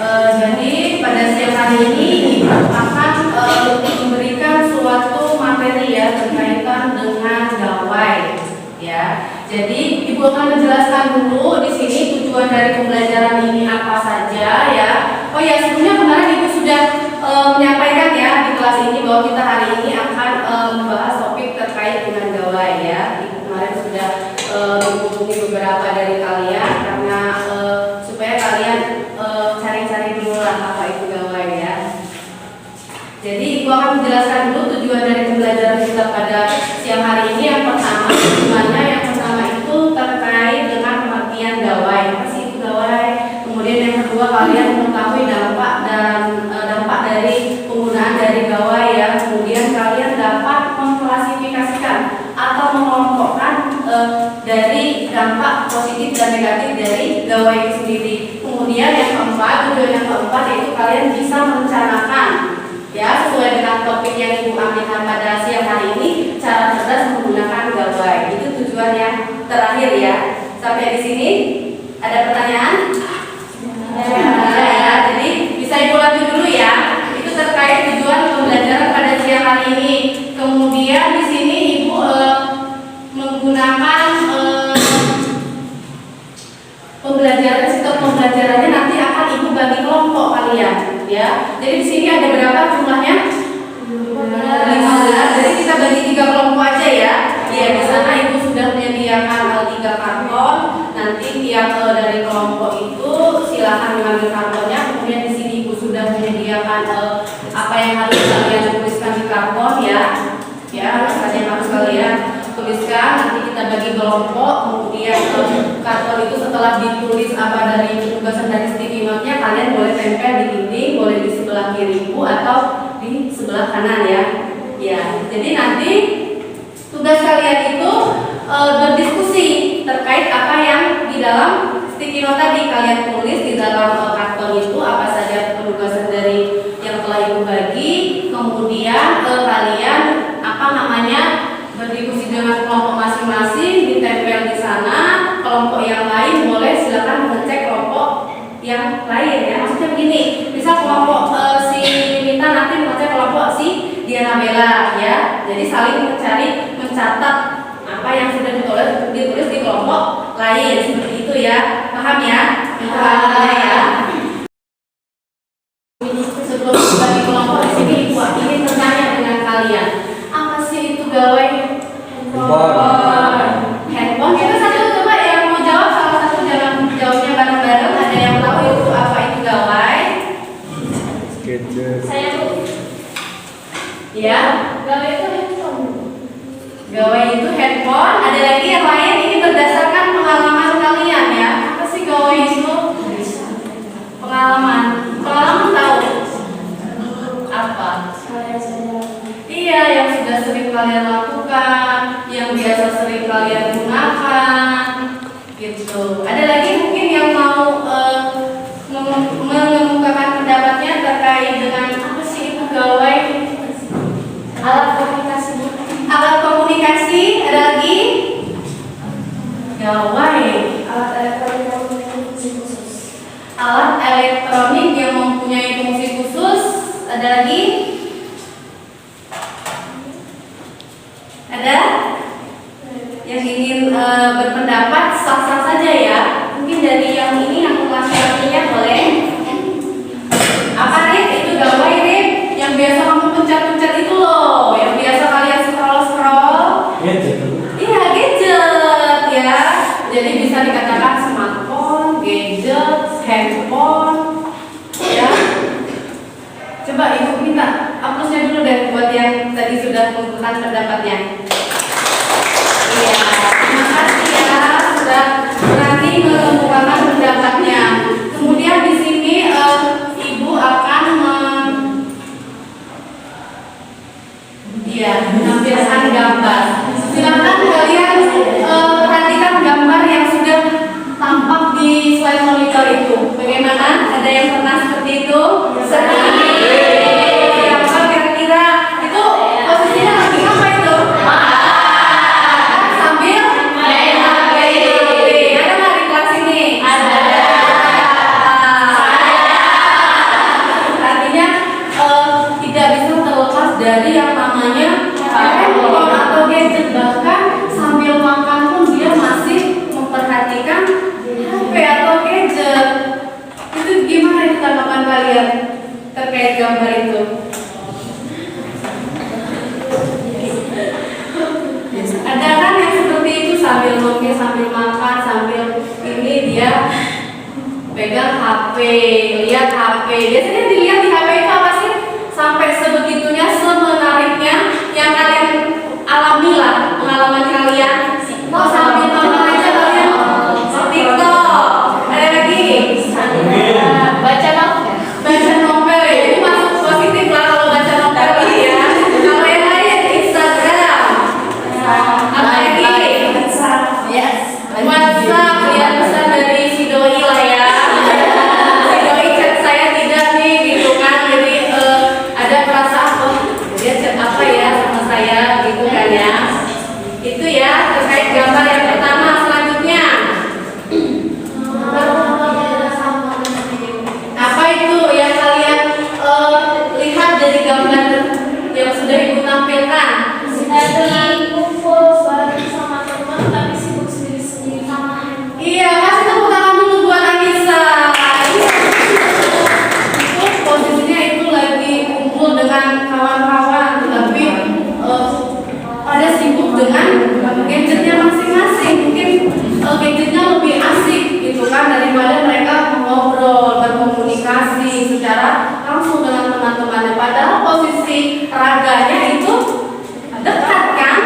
Jadi pada siang hari ini Ibu akan memberikan suatu materi ya berkaitan dengan gawai ya. Jadi Ibu akan menjelaskan dulu di sini tujuan dari pembelajaran ini apa saja ya. Oh ya, sebelumnya kemarin Ibu sudah menyampaikan ya di kelas ini bahwa kita hari ini akan membahas topik terkait dengan gawai ya. Ibu kemarin sudah menghubungi beberapa dari kalian karena supaya kalian cari-cari dulu lah apa itu gawai ya. Jadi Ibu akan menjelaskan dulu tujuan dari pembelajaran kita pada siang hari ini. Yang pertama, tujuannya yang pertama itu terkait dengan pengertian gawai. Apa sih itu gawai? Kemudian yang kedua, kalian mengetahui dampak dari penggunaan dari gawai ya. Kemudian kalian dapat mengklasifikasikan atau mengelompokkan dari dampak positif dan negatif dari gawai itu sendiri. Kemudian yang keempat, tujuan yang keempat yaitu kalian bisa merencanakan ya sesuai dengan topik yang Ibu ambilkan pada siang hari ini, cara cerdas menggunakan gawai. Itu tujuan yang terakhir ya. Sampai di sini ada pertanyaan? Ada ya. Jadi bisa Ibu lanjut dulu ya. Itu terkait tujuan pembelajaran pada siang hari ini. Kemudian di sini Ibu menggunakan pembelajaran, sistem pembelajarannya nanti akan Ibu bagi kelompok kalian ya. Jadi di sini ada berapa jumlahnya? 15. Jadi kita bagi 3 kelompok aja ya. Ya, di sana Ibu sudah menyediakan 3 karton. Nanti tiap dari kelompok itu silakan mengambil kartonnya. Kemudian di sini Ibu sudah menyediakan apa yang harus kalian tuliskan di karton ya. Ya, yang harus kalian tuliskan. Nanti kita bagi kelompok. Kemudian karton itu setelah ditulis apa dari tugasan dari sticky note-nya, kalian boleh tempel di dinding, boleh di sebelah kiri Ibu atau di sebelah kanan ya. Ya, jadi nanti tugas kalian itu berdiskusi terkait apa yang di dalam sticky note tadi. Kalian tulis di dalam karton itu apa saja penugasan dari yang telah Ibu bagi. Kemudian kalian berdiskusi dengan kelompok masing-masing, ditempel di sana. Kelompok yang lain boleh silakan mengecek kelompok yang lain ya. Maksudnya begini, bisa kelompok si Mita nanti mengecek kelompok si Diana Bella ya. Jadi saling mencatat apa yang sudah ditulis di kelompok lain, seperti itu ya. Paham ya? Paham ya. Sebelum bagi kelompok di sini Ibu ingin bertanya dengan kalian, apa sih itu gawai handphone? Kita satu coba yang mau jawab, salah satu jangan jawabnya bareng-bareng. Ada yang tahu itu apa itu gawai? Saya tuh. Ya, gawai itu handphone. Gawai itu handphone. Ada lagi yang lain, ini berdasarkan pengalaman kalian ya. Apa sih gawai itu? Pengalaman tahu apa? Iya, yang sudah sering kalian lakukan, yang biasa sering kalian gunakan, gitu. Ada lagi mungkin yang mau mengemukakan pendapatnya terkait dengan apa sih itu gawai? Alat komunikasi. Alat komunikasi. Ada lagi? Gawai. Alat elektronik yang mempunyai fungsi khusus. Alat elektronik yang mempunyai fungsi khusus. Ada lagi? Ada yang ingin berpendapat, sah-sah saja ya. Mungkin dari yang ini yang laki-lakinya boleh. Apa Rip? Itu gawai Rip? Yang biasa kamu pencet-pencet itu loh, yang biasa kalian scroll-scroll. Iya, gadget ya. Jadi bisa dikatakan smartphone, gadget, handphone ya. Coba Ibu minta aplausnya dulu deh buat yang tadi sudah menentukan pendapatnya. Iya, terima kasih ya sudah berani mengemukakan pendapatnya. Kemudian di sini Ibu akan menampilkan gambar. Silakan kalian perhatikan gambar yang sudah tampak di slide monitor itu. Bagaimana? Ada yang pernah seperti itu? Siapa kira-kira itu posisinya lagi apa itu? Sambil kalian terkait gambar itu? Ada kan yang seperti itu, sambil nongke, sambil makan, sambil ini dia pegang HP, lihat HP. Biasanya dilihat di HP itu apa sih? Sampai sebegitunya, semenariknya yang kalian alami lah, pengalaman kalian. Oh, sambil nonton aja kalian TikTok. Ada lagi? Baca novel. Baca novel itu masuk positif lah kalau baca novel ya. Kalau yang lain Instagram. Apa lagi? Yes. WhatsApp, lihat pesan dari si doi lah ya. Si doi chat saya tidak nih gitu kan. Jadi ada perasaan oh dia chat apa ya sama saya gitu kan ya. Itu ya terkait gambar yang pertama. Selanjutnya apa itu yang kalian lihat dari gambar yang sudah ibu tampilkan? Kumpul bareng sama teman tapi sibuk sendiri-sendiri sama handphone. Iya, kasih tepuk tangan dulu buat Anissa. Itu posisinya itu lagi kumpul dengan kawan-kawan, tetapi pada sibuk dengan gadgetnya masing-masing. Mungkin gadgetnya lebih asik gitu kan daripada mereka ngobrol, berkomunikasi secara langsung dengan teman-temannya. Padahal posisi raganya itu dekat kan,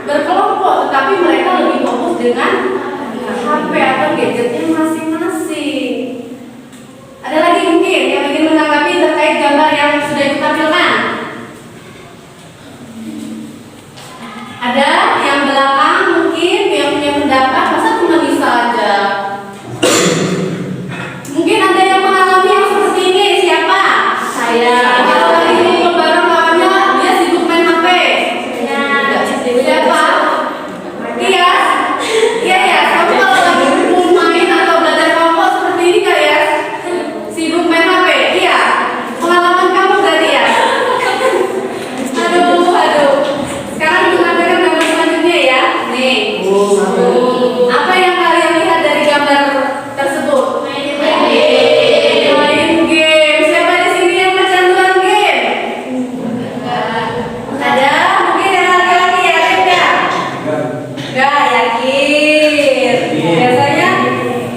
berkelompok, tetapi mereka lebih fokus dengan HP atau gadgetnya masing-masing. Ada lagi mungkin yang ingin menanggapi terkait gambar yang sudah ditampilkan? Ada yang belakang mungkin yang punya pendapat, masa cuma bisa aja? Mungkin ada yang mengalami yang seperti ini, siapa? Saya. Kalau lagi kumpul bareng kawannya, dia sibuk main HP. Siapa? Iya. Iya ya, kamu kalau lagi kumpul main atau belajar kelompok seperti ini kak ya? Sibuk main HP? Iya. Pengalaman kamu berarti ya? Aduh. Sekarang kita nampilkan gambar selanjutnya ya. Nih. Apa yang kalian lihat dari gambar tersebut? Main game. Siapa di sini yang kecanduan game? Ada? Mungkin yang laki-laki ya, enggak? Enggak yakin. Biasanya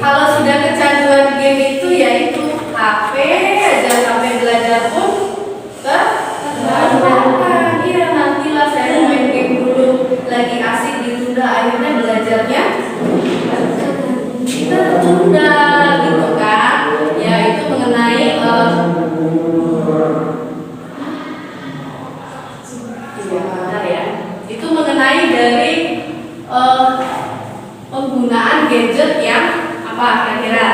kalau sudah kecanduan game itu ya itu HP aja, sampai belajar pun terbatas. Iya, nantilah saya main game dulu, lagi asik ditunda, akhirnya belajarnya kita tertunda gitu kan. Ya itu mengenai bentar ya. Itu mengenai dari penggunaan gadget yang apa kira-kira?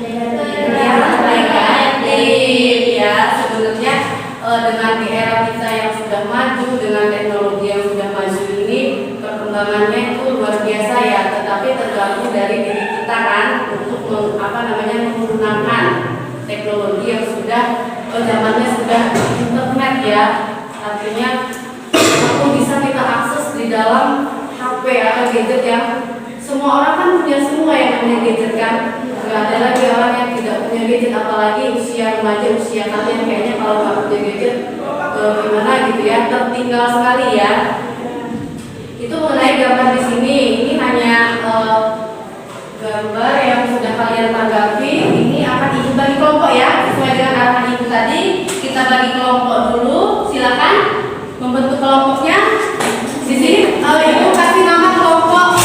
Yang negatif ya. Sebenarnya dengan di era kita yang sudah maju, dengan teknologi yang sudah maju ini, perkembangannya itu luar biasa ya. Tetapi tergantung dari diri kita kan untuk menggunakan teknologi yang sudah zamannya sudah internet ya. Artinya aku bisa kita akses di dalam HP atau gadget yang semua orang kan punya semua yang namanya gadget kan. Nggak ada lagi orang yang tidak punya gadget, apalagi usia remaja, usia kalian kayaknya kalau nggak punya gadget gimana gitu ya, tertinggal sekali ya. Itu mengenai gambar di sini. Ini hanya gambar yang sudah kalian tanggapi. Ini akan ibu bagi kelompok ya, sesuai dengan arahan ibu tadi. Kita bagi kelompok dulu. Silakan membentuk kelompoknya. Di sini ibu kasih nama kelompok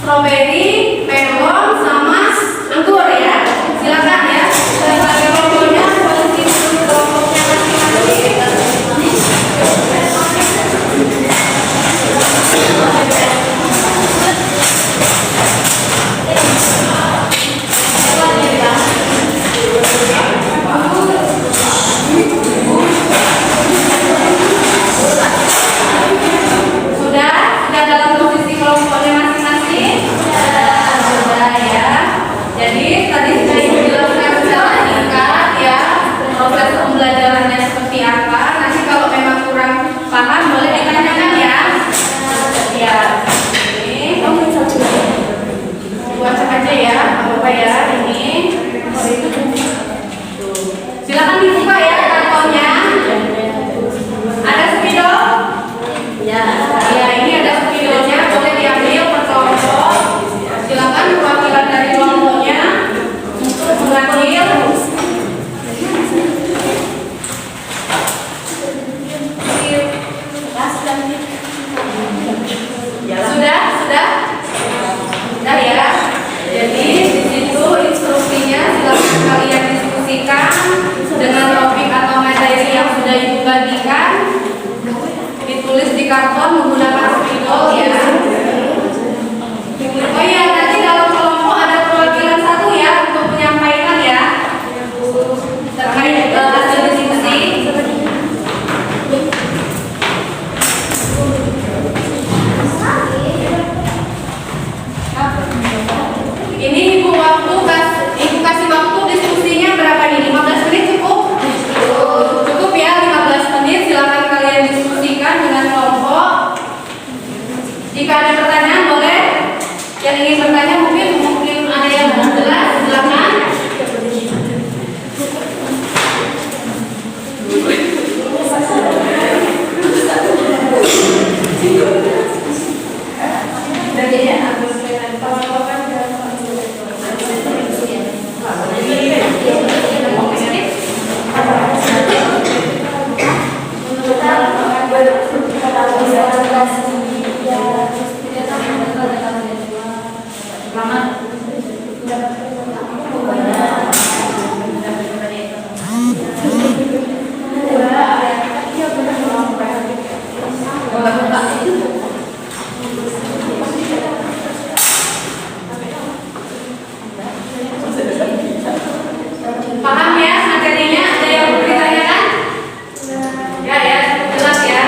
strawberry, melon, sama anggur ya. Silakan ya. Kita bagi kelompoknya, posisi kelompoknya masing-masing. Buat aja ya, apa ya ini. Oh itu tuh. Silakan dibuka ya kartonnya. Ada spidol? Ya, ini ada spidolnya, boleh diambil per kelompok. Silakan perwakilan dari kelompoknya untuk mengambil. Sudah ya. Jadi di situ instruksinya silakan kalian diskusikan dengan topik atau materi yang sudah ibu bagikan. Ditulis di karton menggunakan spidol ya. Oh iya, nanti dalam kelompok ada perwakilan satu ya untuk menyampaikan ya terkait hasil diskusi. Ini ibu kasih waktu diskusinya berapa nih? 15 menit cukup? Cukup ya, 15 menit. Silakan kalian diskusikan dengan kelompok. Jika ada pertanyaan boleh. Yang ingin bertanya mungkin ada yang belum jelas, silakan. Paham ya materinya? Ada yang mau ditanyakan? Ya, jelas ya.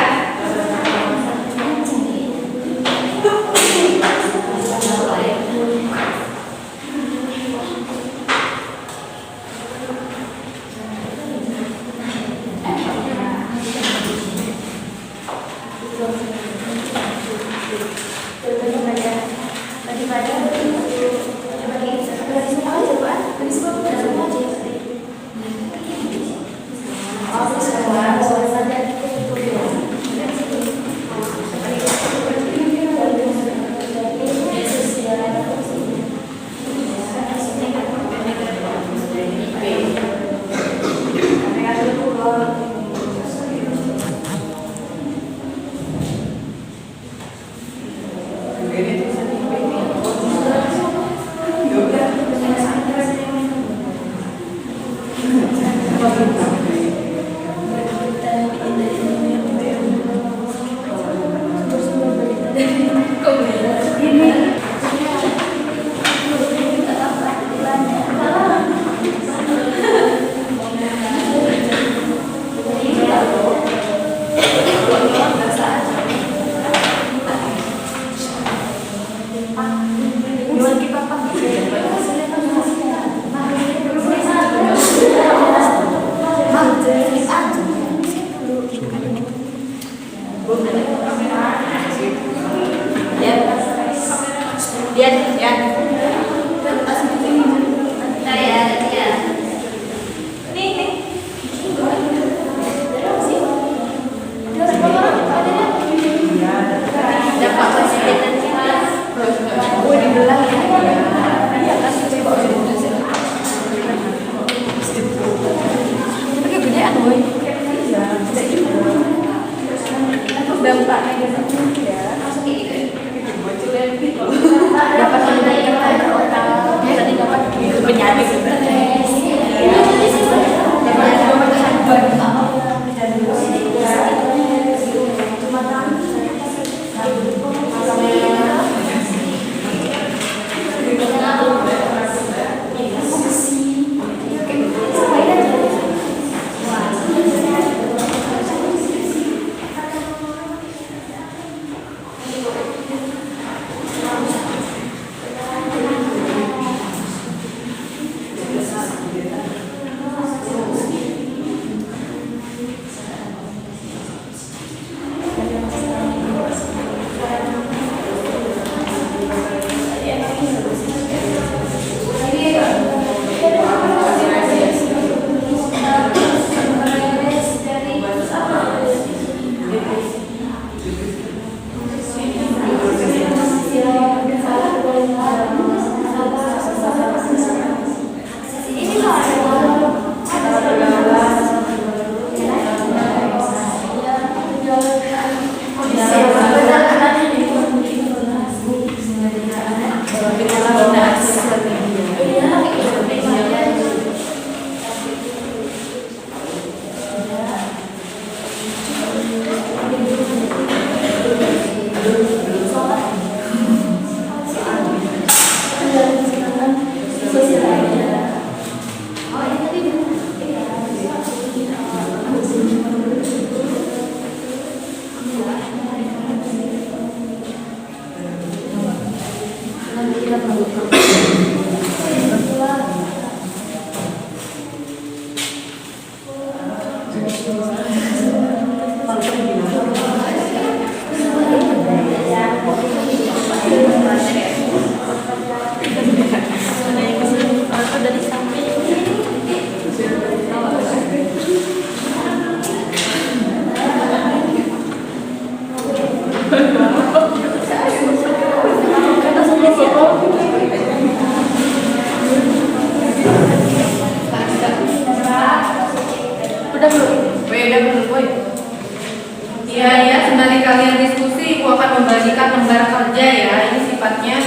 kalian diskusi, Ibu akan membagikan lembar kerja ya. Ini sifatnya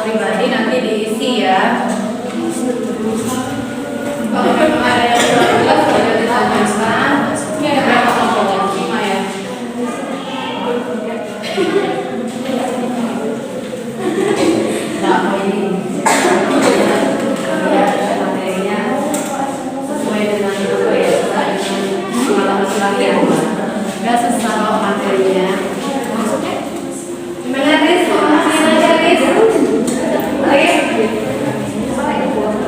pribadi, nanti diisi ya. Kalau memang ada yang kurang jelas, boleh ditanyakan. Ini ada berapa kelompoknya? 5 ya. Nah, ini materinya sesuai dengan apa ya? Pengalaman kalian. Enggak susah kalau materinya. Gimana Riz? Gimana Riz? Riz?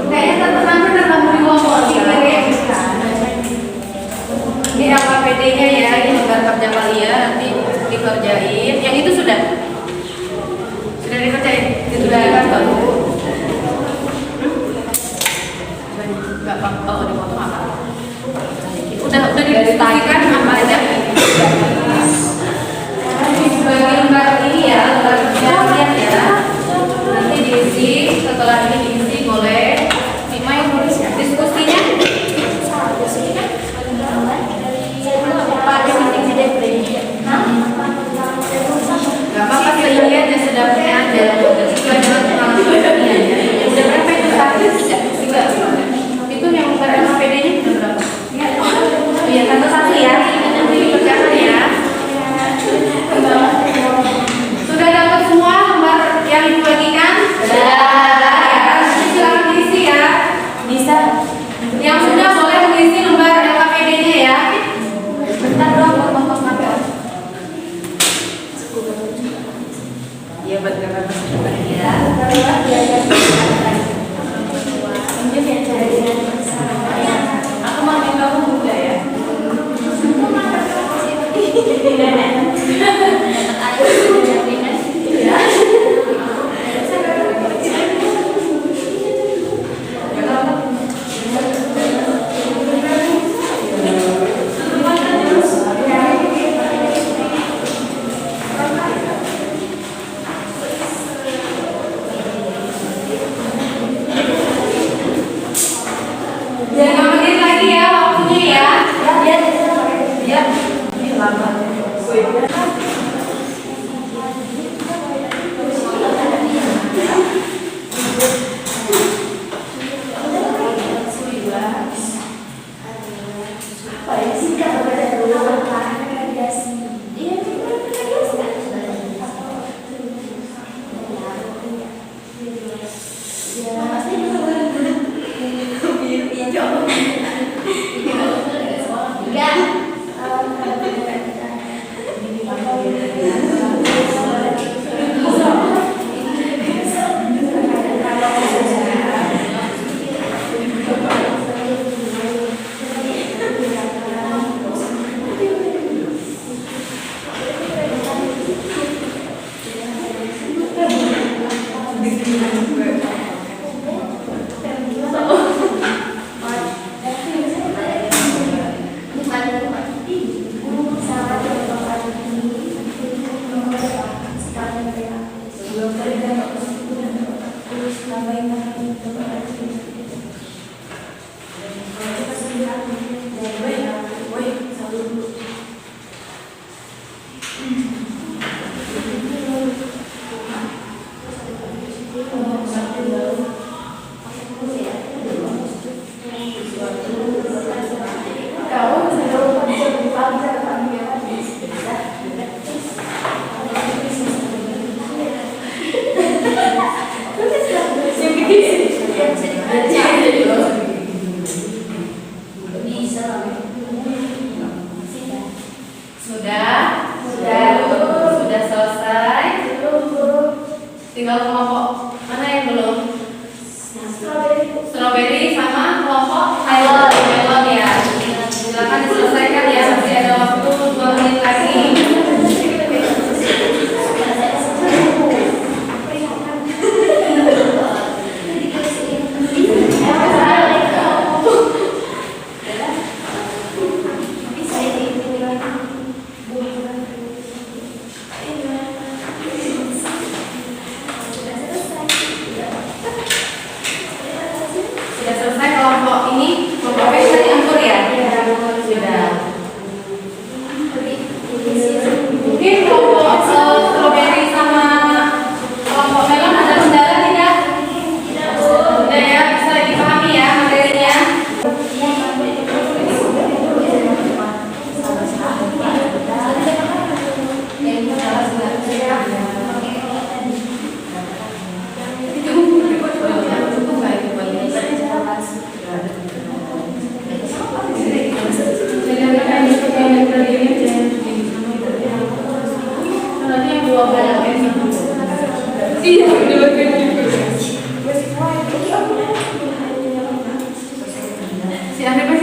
Kayaknya teman-teman udah kamu dikomposin ya. Ini LKPD-nya ya, ini lembar kerja kalian nanti dikerjain. Yang itu sudah dikerjain? Sudah kan baru? Enggak apa-apa kalau dipotong apa? Udah didiskusikan apa aja? Bagi lembar ini ya, lembar kerja kalian ya. Nanti diisi, setelah ini diisi boleh. Lima yang nulis ya. Diskusinya? Gak apa-apa sekalian ya, sedapnya aja. Itu adalah pengalaman kalian ya. Udah berapa itu? Itu yang lembar LKPD-nya udah berapa? Iya, satu-satu ya. Nanti dikerjakan ya. Sudah dapat semua lembar yang dibagikan? Sudah. Ya, silakan diisi ya. Bisa. Yang sudah boleh mengisi lembar LKPD-nya ya. Bentar doang buat ngomong kantor. Iya, betul ya. Aku mau kamu muda ya. Jangan menit lagi ya waktunya ya. Ya. Ini lama. Yang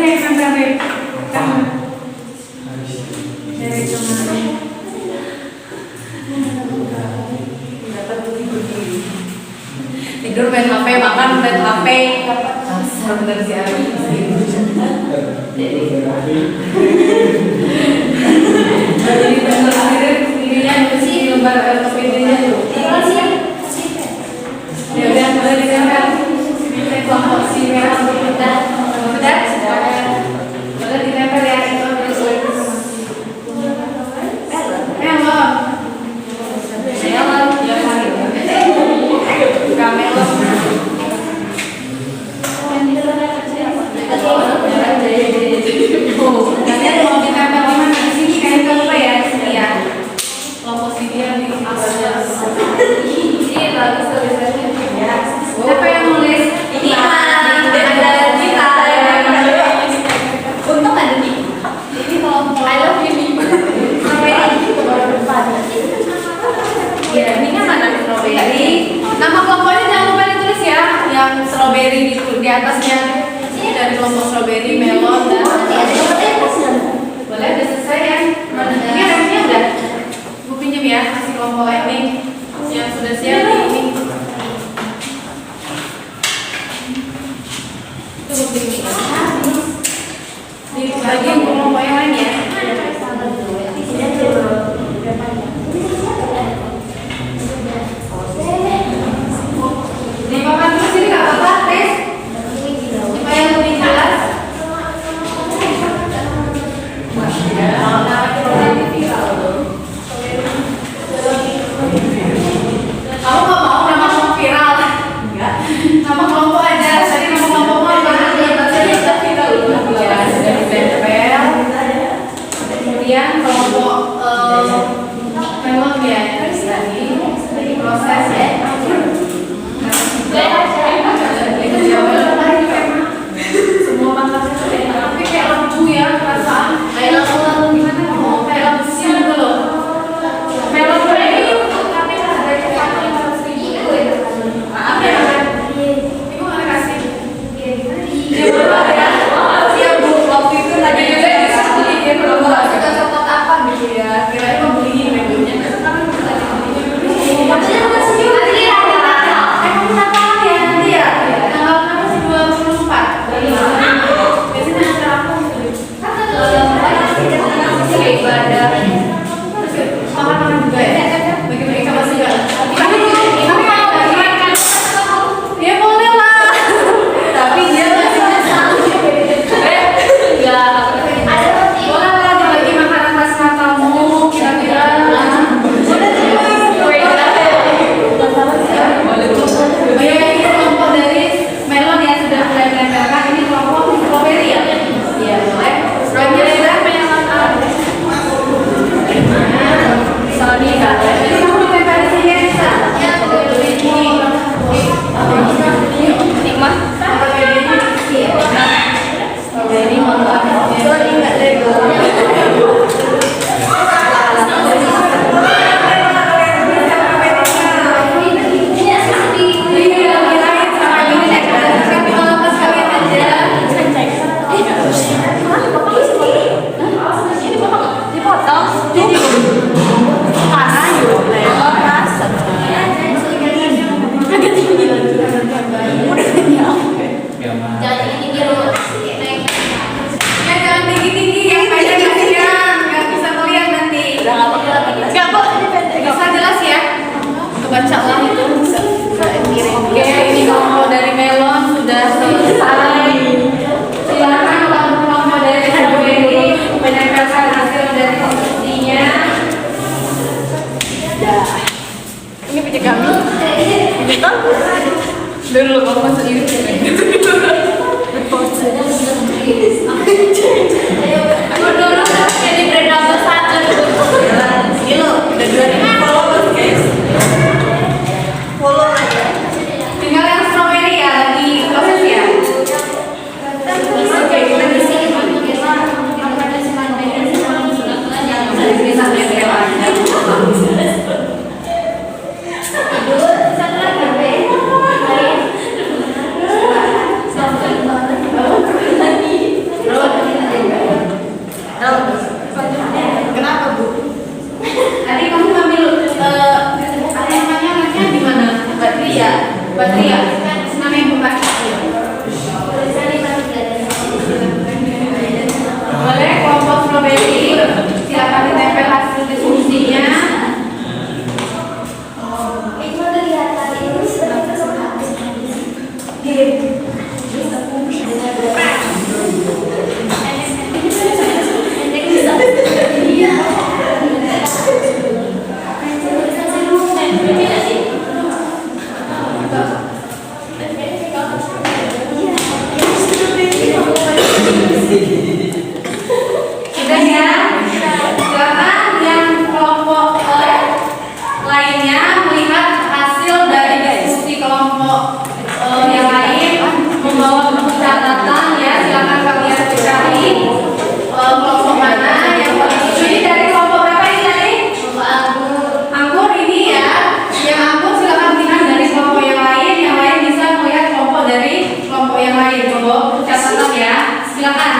yang sampai dari kemarin dapat begini tidur main HP, makan main HP. Bener sih Ari. Jadi bener dirinya sih lembar LPD-nya tuh. Ya udah boleh ditempel. Kelompok si merah udah boleh ditempel ya itu terus. Melon. Melon ya Ari. Kamelon. Kalian mau ditempel di mana? Di sini kayak apa ya? Sini ya. Kelompok si dia di atas. Ini bagus tulisannya. Siapa yang nulis? Ini ada Dita. Untung ada Dita. Ini kelompok. I love you Dita. Ya, ini kan mana strawberry. Nama kelompoknya jangan lupa ditulis ya. Yang strawberry di atasnya. Ini dari kelompok strawberry, melon dan boleh udah selesai ya. Ini remnya udah. Bu pinjam ya, kasih kelompok ini yang sudah siap ini. Itu bu pinjam. Di bagian kelompok yang lain ya. Dimakan terus ini nggak apa-apa, tes. Supaya lebih jelas. Kamu nggak mau nama kamu viral? Enggak. Nama kelompok aja. Tadi nama kelompokmu apa? Sudah viral. Ya, sudah ditempel. Kemudian kelompok melon ya tadi proses ya. Itu jawaban semua makannya sudah enak. Tapi kayak lampu ya perasaan. Kayak lampu gimana? Oh, kayak lampu siang gitu loh. Melon ini tapi harganya cuma 500.000 ya. Maaf ya. Ibu mana kasih? Iya berapa ya? Iya Bu, waktu itu tadi juga beli dia kalau suka coklat apa gitu ya. Kirain mau beliin menunya. Tapi tadi beliin. Maksudnya bukan sendiri. Nanti ya. Kamu Natal ya nanti ya. Tanggal berapa sih 24? Biasanya ada apa gitu. Ibadah. Makan juga ya. Bagi-bagi sama sih enggak? Tapi mau makan. Ya boleh lah. Tapi dia masih ya. Ada boleh lah dibagi makanan pas Natalmu kira-kira. Ini kelompok dari melon yang sudah mulai menempelkan. Ini kelompok strawberry ya? Iya boleh. Strawberry dan melon. Sorry kak. Jadi kamu ditempel di sini ya bisa? Ya lebih tinggi. Nikmat. Strawberry mantap. Sorry nggak lego. Bacalah itu. Oke, ini kelompok dari melon sudah selesai. Silakan kelompok dari strawberry menempelkan hasil dari konstruksinya. Ini punya kami. Ini kan? Dulu kamu masuk ini. Aku dulu jadi brand ambassador. Ini loh, udah 2.000 followers guys. Follow aja. Tinggal yang strawberry ya, lagi proses ya. Oke, kita di sini Sudah ya? Silakan yang kelompok lainnya melihat hasil dari diskusi kelompok yang lain, membawa buku catatan ya. Silakan kalian cari kelompok mana yang ini dari kelompok berapa ini tadi? Anggur ini ya. Yang anggur silakan lihat dari kelompok yang lain bisa melihat kelompok dari kelompok yang lain. Membawa buku catatan ya. Silakan.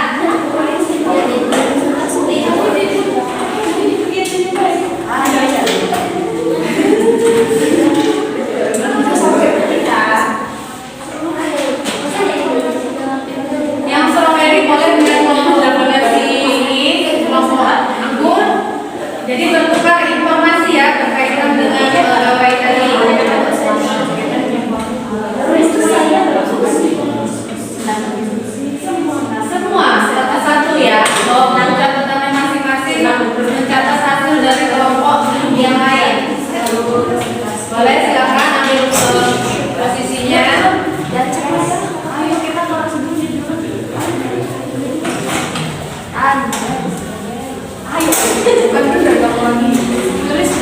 Yang strawberry boleh dengan kelompok ini kelompok anggur. Jadi bertukar informasi ya berkaitan dengan gawai tadi. Semua satu-satu ya. Catatannya masing-masing mencatat hasil dari kelompok yang lain. Boleh silakan ambil posisinya. Ayo kita kelas dulu. Ayo, bukan udah kamu lagi. Tulis.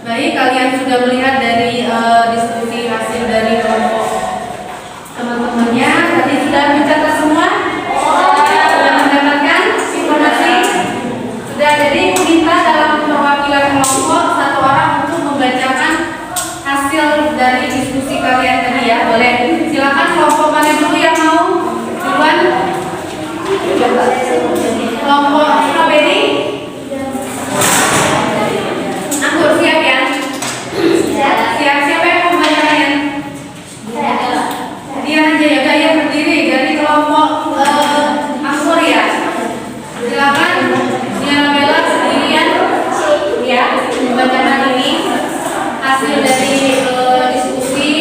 Baik, kalian sudah melihat dari diskusi hasil dari kelompok teman-temannya. Tadi sudah mencatat semua? Sudah mendapatkan informasi? Sudah, jadi minta dalam perwakilan kelompok satu orang untuk membacakan hasil dari diskusi kalian tadi ya. Boleh, silakan kelompok mana dulu yang mau duluan? Kelompok strawberry. Anggur siap ya? Siap. Siapa yang mau membacakan? Dia aja ya, gaya berdiri dari kelompok anggur ya. Silakan Bella sendirian ya membacakan ini hasil dari diskusi.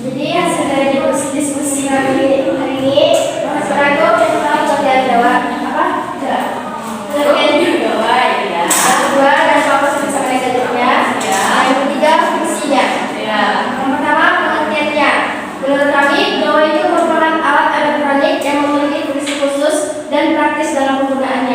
Jadi hasil dari diskusi hari ini ragu tentang bagian jawab apa? Bagian jawab ya. Kedua dan fokus bersama negatifnya. Ya. Yang ketiga fungsinya. Ya. Yang pertama pengertiannya. Menurut kami, gawai itu merupakan alat elektronik yang memiliki fungsi khusus dan praktis dalam penggunaannya.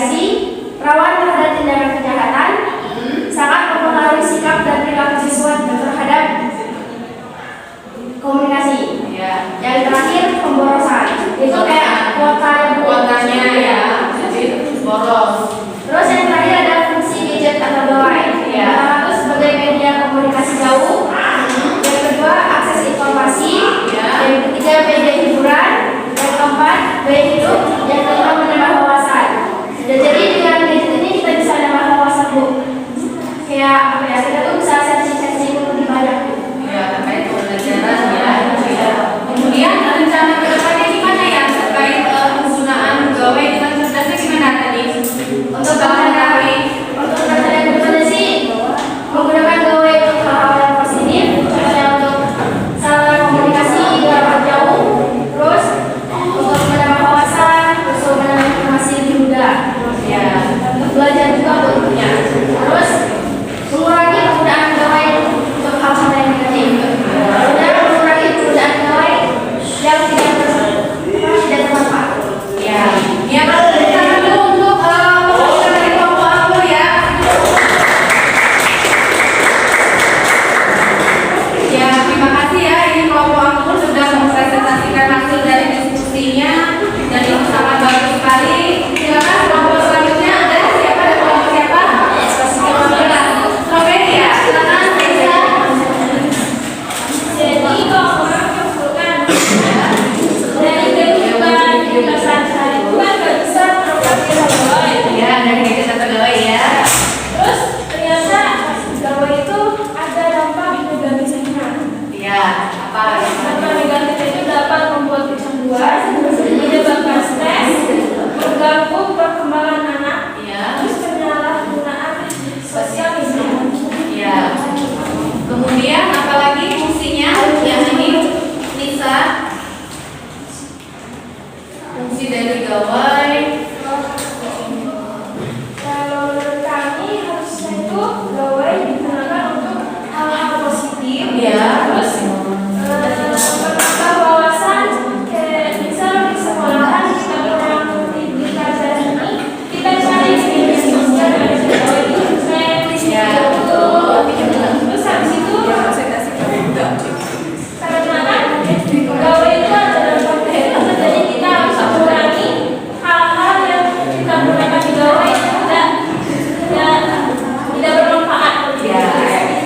radiasi, rawan terhadap tindakan kejahatan, sangat mempengaruhi sikap dan perilaku siswa terhadap komunikasi. Ya. Yang terakhir pemborosan, itu kayak kuotanya ya, jadi boros. Terus yang terakhir ada fungsi gadget atau gawai. Ya. Terus sebagai media komunikasi jauh. Yang kedua akses informasi. Ya. Yang ketiga media hiburan. Yang keempat gaya hidup. Yang kelima menambah wawasan. Dan jadi dengan gadget ini kita bisa menambah wawasan, Bu. Kayak apa ya? Kita tuh bisa searching lebih banyak. Ya, terkait pembelajaran ya. Kemudian rencana kedepannya gimana ya terkait penggunaan gawai dengan cerdasnya gimana tadi? Untuk rencana yang kedua sih menggunakan gawai untuk hal-hal yang positif, misalnya untuk sarana komunikasi jarak jauh, terus untuk menambah wawasan, terus menambah informasi lebih mudah. Ya. Untuk belajar juga bentuknya. Terus mengurangi penggunaan gawai untuk hal-hal yang negatif. Dan mengurangi penggunaan gawai yang tidak bermanfaat. Ya. Ya, rencana dulu untuk pembahasan dari kelompok anggur ya. Ya, terima kasih ya ini kelompok anggur sudah mempresentasikan hasil dari diskusinya dan itu sangat bagus sekali. Silakan kelompok selanjutnya ada siapa dan kelompok siapa? Strawberry ya. Silakan Reza. Jadi kalau orang mengumpulkan dari kehidupan kita sehari-hari itu kan nggak bisa terobati gawai. Ya, dari gadget atau gawai ya. Terus ternyata gawai itu ada dampak negatifnya. Ya, apa? Dampak negatifnya itu dapat membuat kecanduan, menyebabkan stres, mengganggu perkembangan anak, Ya. terus penyalahgunaan sosial media. Ya. Kemudian apalagi fungsinya yang ini Lisa? Fungsi dari gawai. Kalau menurut kami harusnya itu gawai digunakan untuk hal-hal positif. Ya. Terus menambah wawasan, kayak misal di sekolahan kita kurang di pelajaran ini, kita cari media sosial dari gawai itu Ya. terus habis itu karena kan gawai itu ada dampak negatif, jadi kita harus mengurangi hal-hal yang kita gunakan di gawai itu tidak bermanfaat. Ya.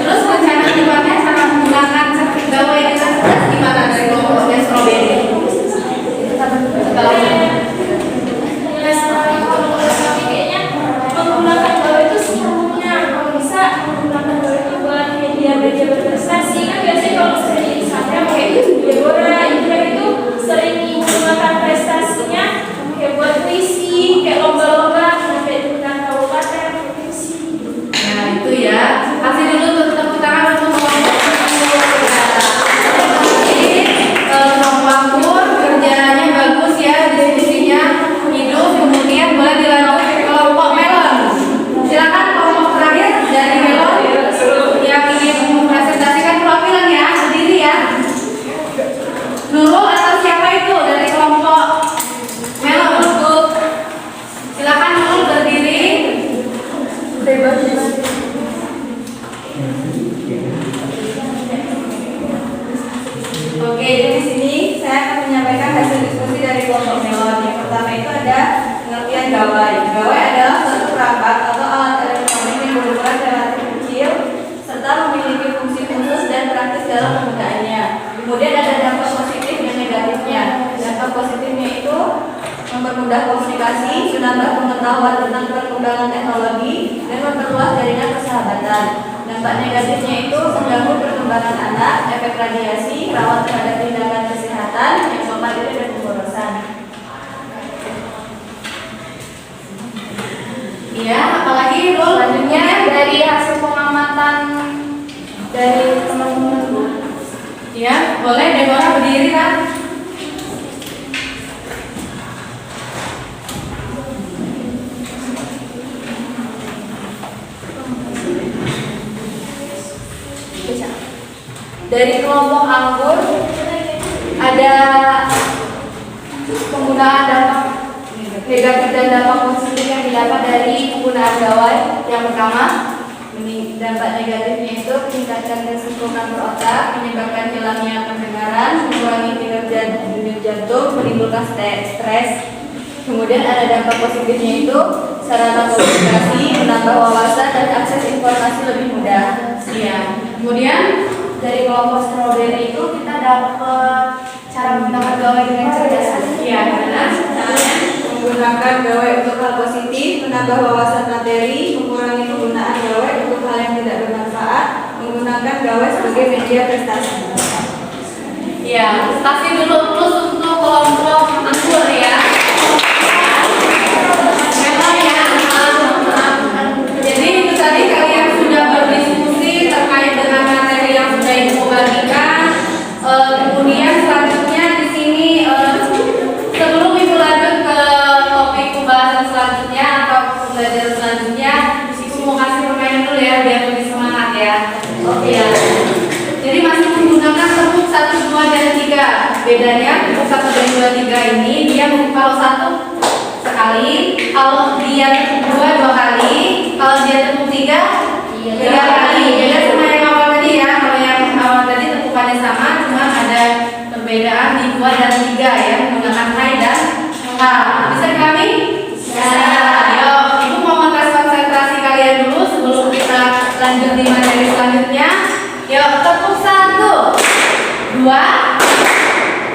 Terus rencana kedepannya cara menggunakan gawai dengan cerdas gimana dari kelompoknya Strawberry? Kayaknya menggunakan gawai itu sepenuhnya, kalau bisa menggunakan gawai itu buat media-media berprestasi. Kan biasanya kalau sering di Instagram kayak Deborah itu sering menggunakan prestasinya kayak buat puisi, kayak lomba-lomba sampai tingkat kabupaten provinsi. Nah, itu ya. Kasih dulu tepuk tangan untuk kelompok anggur. Jadi kelompok anggur kerjanya bagus ya, diskusinya hidup. Kemudian boleh dilanjut ke kelompok melon. Silakan kelompok terakhir dari melon yang ingin mempresentasikan perwakilan ya, berdiri ya. Nurul atau siapa itu dari kelompok melon? Silakan Nurul berdiri. Oke, jadi di sini saya akan menyampaikan hasil diskusi dari kelompok melon. Yang pertama itu ada pengertian gawai. Gawai adalah suatu perangkat atau alat elektronik yang berukuran relatif kecil serta memiliki fungsi khusus dan praktis dalam penggunaannya. Kemudian ada dampak positif dan negatifnya. Dampak positifnya itu mempermudah komunikasi, menambah pengetahuan tentang perkembangan teknologi, dan memperluas jaringan persahabatan. Dampak negatifnya itu mengganggu perkembangan anak, efek radiasi, rawan terhadap tindakan kesehatan, materi dan pemborosan. Iya, apalagi Nurul Selanjutnya dari hasil pengamatan dari teman-teman. ya, boleh Deborah berdiri kan? Dari kelompok anggur ada penggunaan dampak negatif dan dampak positif yang didapat dari penggunaan gawai. Yang pertama, dampak negatifnya itu meningkatkan kesempurnaan berotak, menyebabkan hilangnya pendengaran, mengurangi kinerja denyut jantung, menimbulkan stres. Kemudian ada dampak positifnya itu sarana komunikasi, menambah wawasan dan akses informasi lebih mudah. Iya. Kemudian dari kelompok strawberry itu kita dapat cara menggunakan gawai dengan cerdas. iya benar. Caranya menggunakan gawai untuk hal positif, menambah wawasan materi, mengurangi penggunaan gawai untuk hal yang tidak bermanfaat, menggunakan gawai sebagai media prestasi. Iya, kasih dulu plus untuk kelompok anggur ya. Memang ya. Jadi itu tadi kalian sudah berdiskusi terkait dengan materi yang sudah ibu bagikan. Kemudian selanjutnya di sini sebelum ibu lanjut ke topik pembahasan selanjutnya atau pembelajaran selanjutnya, ibu mau kasih permainan dulu ya biar lebih semangat ya. Oke ya. Jadi masih menggunakan tepuk 1, 2, dan 3. Bedanya tepuk 1, 2, 3 ini dia kalau 1 sekali, kalau dia tepuk 2 kali, kalau dia tepuk 3 kali. Beda sama yang awal tadi ya. Kalau yang awal tadi tepukannya sama, cuma ada perbedaan di 2 dan 3 ya, menggunakan high dan ha. Bisa dipahami? Bisa. Ayo, ibu mau ngetes konsentrasi kalian dulu sebelum kita lanjut di materi selanjutnya. Yuk, tepuk 1, 2, 3,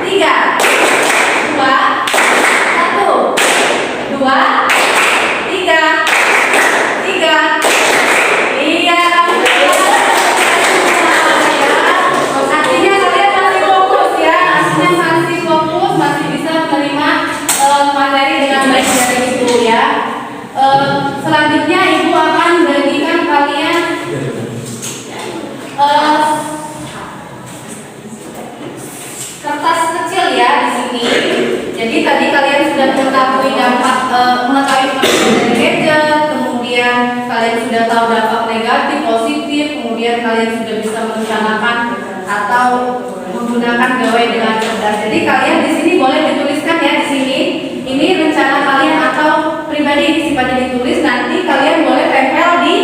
2, 1, 2, 3, 3. Iya, artinya kalian masih fokus ya, artinya masih fokus, masih bisa menerima materi dengan baik dari ibu ya. Selanjutnya ibu akan bagikan kalian kertas kecil ya di sini. Jadi tadi kalian sudah mengetahui dampak mengetahui dari gadget, kemudian kalian sudah tahu dampak negatif, positif, kemudian kalian sudah bisa merencanakan atau menggunakan gawai dengan cerdas. Jadi kalian di sini boleh dituliskan ya di sini. Ini rencana kalian atau pribadi ini sifatnya ditulis. Nanti kalian boleh tempel di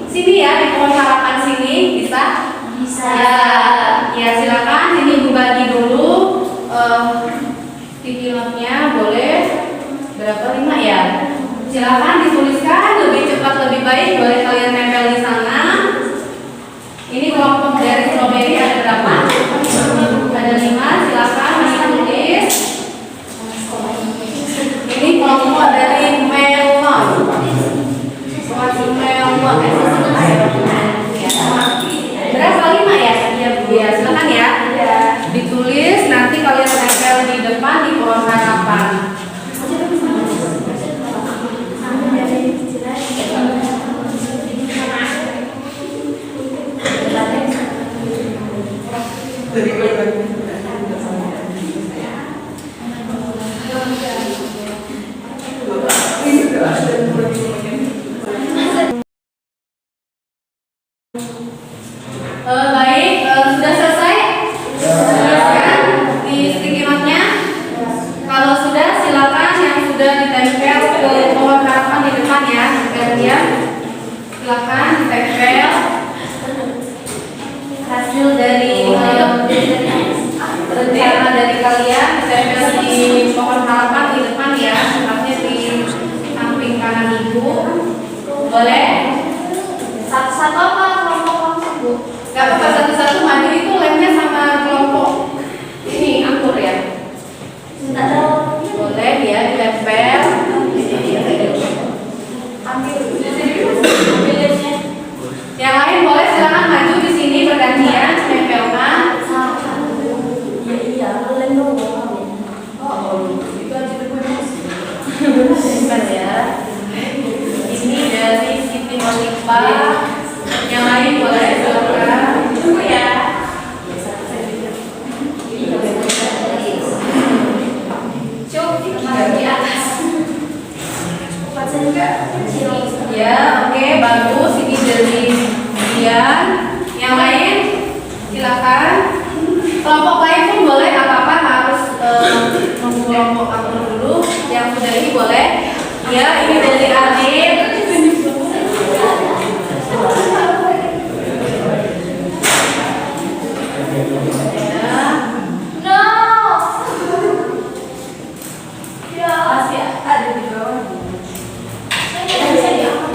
sini ya di pohon harapan sini bisa. Bisa. Ya silakan ini ibu bagi dulu tikilapnya boleh berapa 5 ya. Silakan dituliskan lebih cepat lebih baik boleh kalian tempel di sana. Ini kelompok dari strawberry ada berapa? Ada 5. Silakan ditulis. Ini kelompok dari melon. Berapa 5 ya? Iya Bu ya. Silakan ya. Ditulis nanti kalian tempel di depan di pohon harapan. Baik, sudah selesai? Silakan di sticky note-nya. Kalau sudah, silakan yang sudah ditempel ke pohon harapan di depan ya, kalian. Silakan ditempel hasil dari rencana dari kalian ditempel di pohon harapan di depan ya, tempatnya di samping kanan ibu. Boleh? Satu-satu apa kelompok-kelompok Bu? Gak apa-apa satu-satu maju itu lemnya sama kelompok ini angkur ya. Tidak tahu. Boleh ya ditempel. Yang lain boleh silakan maju di sini bergantian tempelkan. Iya, lem dong. Itu aja bukan ya. Ini dari Siti Motifa. Yang lain boleh silakan. Oh ya. Coba di atas. Ya, oke, bagus. Ini dari Dian. Yang lain silakan. Kelompok lain pun boleh, apa-apa harus nunggu kelompok aku dulu. Yang yang sudah ini boleh. Ya, ini dari Adit.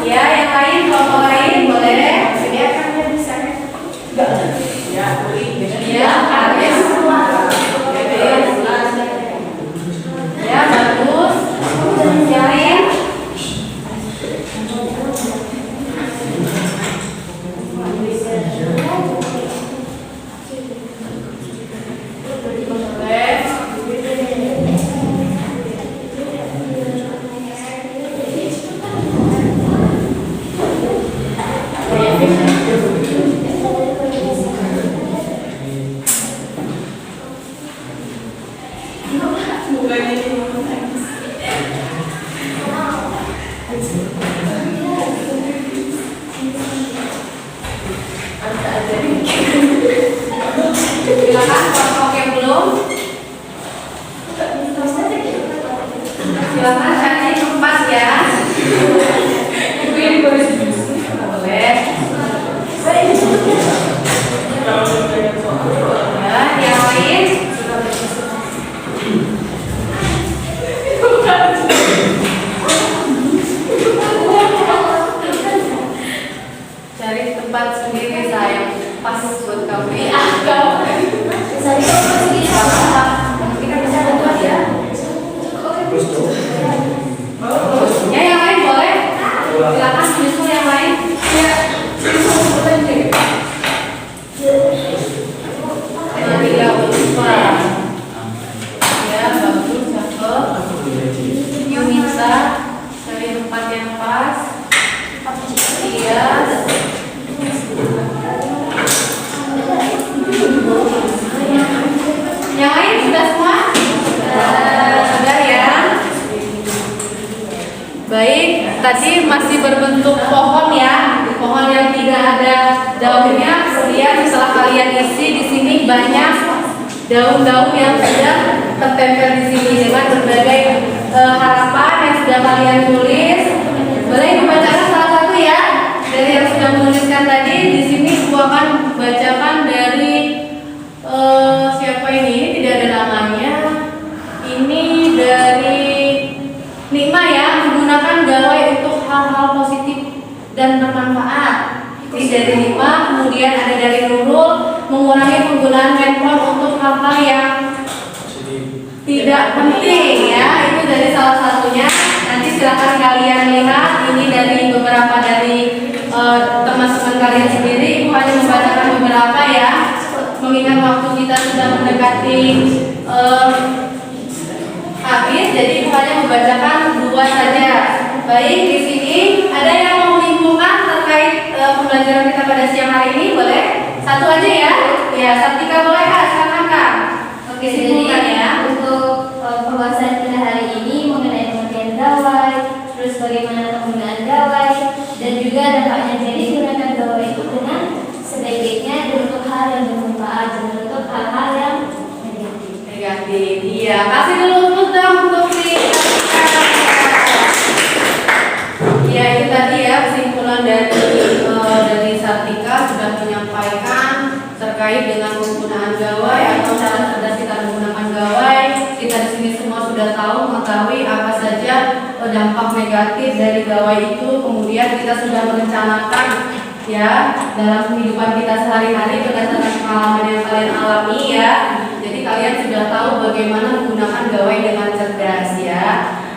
Ya, yang lain, kelompok lain boleh. Ya, Aris. Ya, bagus. Yang lain? Silakan kelompok yang belum. Silakan cari tempat ya. Boleh. Ya, yang lain. Cari tempat sendiri sayang, pas buat kamu. Kita bisa buat ya. Ya, yang lain boleh. Silakan menyusul yang lain. Ya. Tidak lupa. Ya, bagus, cakep. Yunisa, cari tempat yang pas. Iya. Yang lain sudah semua? Sudah ya. Baik, tadi masih berbentuk pohon ya, pohon yang tidak ada daunnya. Kemudian setelah kalian isi di sini banyak daun-daun yang sudah tertempel di sini dengan berbagai harapan yang sudah kalian tulis. Boleh dibacakan salah satu ya dari yang sudah menuliskan tadi. Di sini aku akan bacakan dari siapa ini? Tidak ada namanya. Ini dari Nikma ya, menggunakan gawai untuk hal-hal positif dan bermanfaat. Ini dari Nikma. Kemudian ada dari Nurul, mengurangi penggunaan handphone untuk hal-hal yang tidak penting ya. Itu dari salah satunya. Nanti silakan kalian lihat. Ini dari beberapa dari teman-teman kalian sendiri. Ibu hanya membacakan beberapa ya. Mengingat waktu kita sudah mendekati habis, jadi ibu hanya membacakan 2 saja. Baik, di sini ada yang mau menyimpulkan terkait pembelajaran kita pada siang hari ini, boleh? Satu aja ya. Ya, Sartika boleh Kak, silakan Kak. Oke, jadi ya. untuk pembahasan kita hari ini mengenai pengertian gawai, terus bagaimana penggunaan gawai, dan juga dampaknya. Jadi gunakan gawai itu dengan sebaik-baiknya dan untuk hal yang bermanfaat, dan untuk hal-hal yang Negatif. Iya, kasih dulu tepuk tangan untuk si ya, itu tadi ya kesimpulan dari Sartika sudah menyampaikan terkait dengan penggunaan gawai atau cara cerdas kita menggunakan gawai. Kita di sini semua sudah mengetahui apa saja dampak negatif dari gawai itu. Kemudian kita sudah merencanakan ya dalam kehidupan kita sehari-hari berdasarkan pengalaman yang kalian alami ya. Jadi kalian sudah tahu bagaimana menggunakan gawai dengan cerdas ya.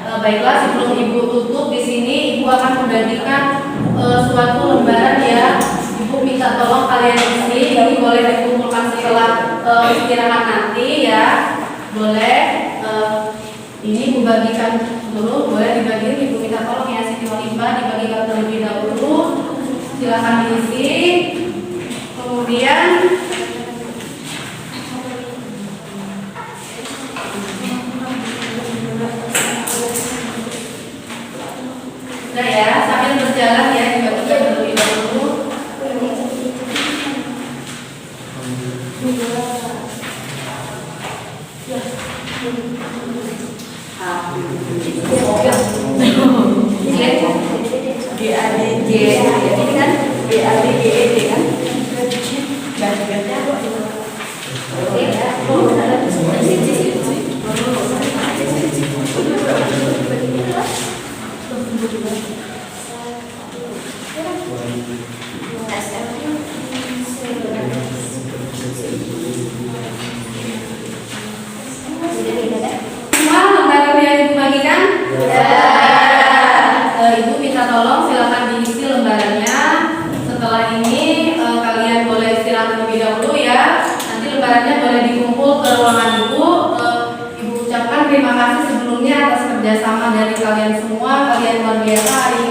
Baiklah, sebelum ibu tutup di sini, ibu akan membagikan suatu lembaran ya. Ibu minta tolong kalian isi. Ini boleh dikumpulkan setelah istirahat nanti ya. Boleh. Ini ibu bagikan dulu. Boleh dibagikan. Ibu minta tolong ya Siti Walimba dibagikan terlebih dahulu. Silakan diisi. Kemudian udah ya, sambil berjalan ya dibagikan terlebih dahulu. Ya. Ini kan BABGED kan? Budgetnya kok itu. Oke, Semua lembaran yang Ibu bagikan? Ibu minta tolong silakan diisi lembarannya. Setelah ini kalian boleh istirahat terlebih dahulu ya. Nanti lembarannya boleh dikumpul ke ruangan Ibu. Ibu ucapkan terima kasih sebelumnya atas kerjasama dari kalian semua. Kalian luar biasa hari ini.